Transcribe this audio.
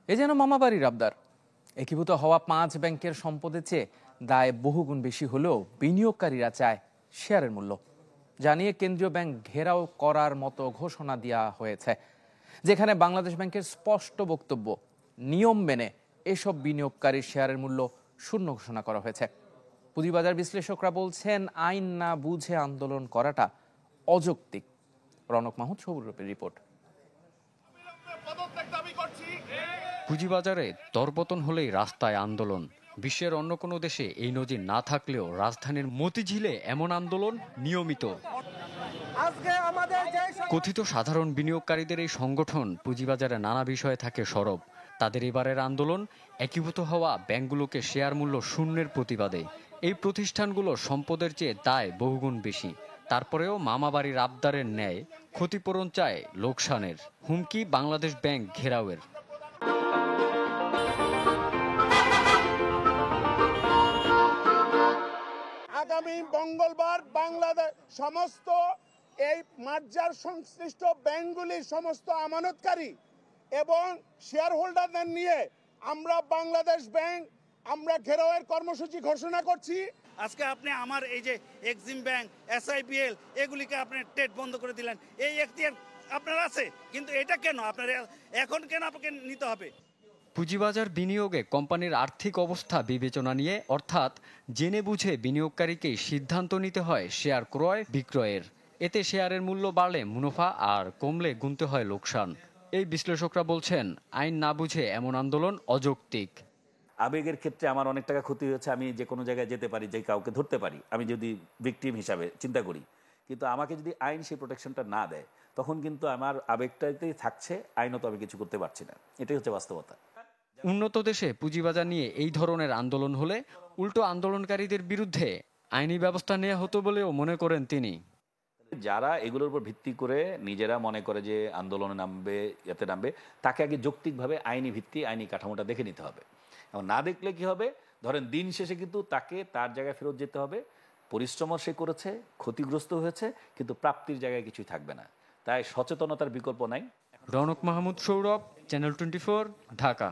এ যেন মামাবাড়ির আবদার। একীভূত হওয়া 5 ব্যাংকের সম্পদের চেয়ে দায় বহুগুণ বেশি হলেও বিনিয়োগকারীরা চায় শেয়ারের মূল্য জানিয়ে কেন্দ্রীয় ব্যাংক ঘেরাও করার মতো ঘোষণা দেওয়া হয়েছে, যেখানে বাংলাদেশ ব্যাংকের স্পষ্ট বক্তব্য, নিয়ম মেনে এসব বিনিয়োগকারীর শেয়ারের মূল্য শূন্য ঘোষণা করা হয়েছে। পুঁজিবাজার বিশ্লেষকরা বলছেন, আইন না বুঝে আন্দোলন করাটা অযৌক্তিক। রনক মাহমুদ সৌরভের রিপোর্ট। পুঁজিবাজারে দরপতন হলেই রাস্তায় আন্দোলন। বিশ্বের অন্য কোনো দেশে এই নজির না থাকলেও রাজধানীর মতিঝিলে এমন আন্দোলন নিয়মিত। কথিত সাধারণ বিনিয়োগকারীদের এই সংগঠন পুঁজিবাজারে নানা বিষয়ে থাকে সরব। তাদের এবারের আন্দোলন একীভূত হওয়া ব্যাংকগুলোকে শেয়ার মূল্য শূন্যের প্রতিবাদে। এই প্রতিষ্ঠানগুলোর সম্পদের চেয়ে দায় বহুগুণ বেশি। তারপরেও মামাবাড়ির আবদারের ন্যায় ক্ষতিপূরণ চায় লোকসানের। হুমকি বাংলাদেশ ব্যাংক ঘেরাওয়ের। আগামী মঙ্গলবার বাংলাদেশ সমস্ত এই মার্জার সংশ্লিষ্ট ব্যাংকগুলির সমস্ত আমানতকারী এবং শেয়ার হোল্ডারদের নিয়ে আমরা বাংলাদেশ ব্যাংক আমরা ঘেরাওয়ের কর্মসূচি ঘোষণা করছি। আজকে আপনি আমার এই যে এক্সিম ব্যাংক, SIPL এগুলিকে আপনি ট্রেড বন্ধ করে দিলেন, এই এখতিয়ার আপনার আছে, কিন্তু এটা কেন আপনার এখন কেন আপনাকে নিতে হবে? পুঁজিবাজার বিনিয়োগে কোম্পানির আর্থিক অবস্থা বিবেচনা নিয়ে, অর্থাৎ জেনে বুঝে বিনিয়োগকারীকেই সিদ্ধান্ত নিতে হয় শেয়ার ক্রয় বিক্রয়ের। এতে শেয়ারের মূল্য বাড়লে মুনাফা আর কমলে গুনতে হয় লোকসান। এই বিশ্লেষকরা বলছেন, আইন না বুঝে এমন আন্দোলন অযৌক্তিক। আবেগের ক্ষেত্রে আমার অনেক টাকা ক্ষতি হয়েছে, আমি যে কোনো জায়গায় যেতে পারি, যে কাউকে ধরতে পারি, আমি যদি ভিকটিম হিসাবে চিন্তা করি। কিন্তু আমাকে যদি আইন সেই প্রোটেকশনটা না দেয়, তখন কিন্তু আমার আবেগটাতেই থাকছে, আইনত আমি কিছু করতে পারছি না। এটাই হচ্ছে বাস্তবতা। উন্নত দেশে পুঁজিবাজার নিয়ে এই ধরনের আন্দোলন হলে উল্টো আন্দোলনকারীদের বিরুদ্ধে আইনি ব্যবস্থা নেওয়া হতো বলেও মনে করেন তিনি। যারা এগুলোর উপর ভিত্তি করে নিজেরা মনে করে যে আন্দোলনে নামবে, এতে নামবে, তাকে আগে যৌক্তিকভাবে আইনি ভিত্তি, আইনি কাঠামোটা দেখে নিতে হবে। এবং না দেখলে কি হবে, ধরেন দিন শেষে কিন্তু তাকে তার জায়গায় ফেরত যেতে হবে। পরিশ্রমও সে করেছে, ক্ষতিগ্রস্ত হয়েছে, কিন্তু প্রাপ্তির জায়গায় কিছুই থাকবে না। তাই সচেতনতার বিকল্প নাই। রনক মাহমুদ সৌরভ, চ্যানেল 24, ঢাকা।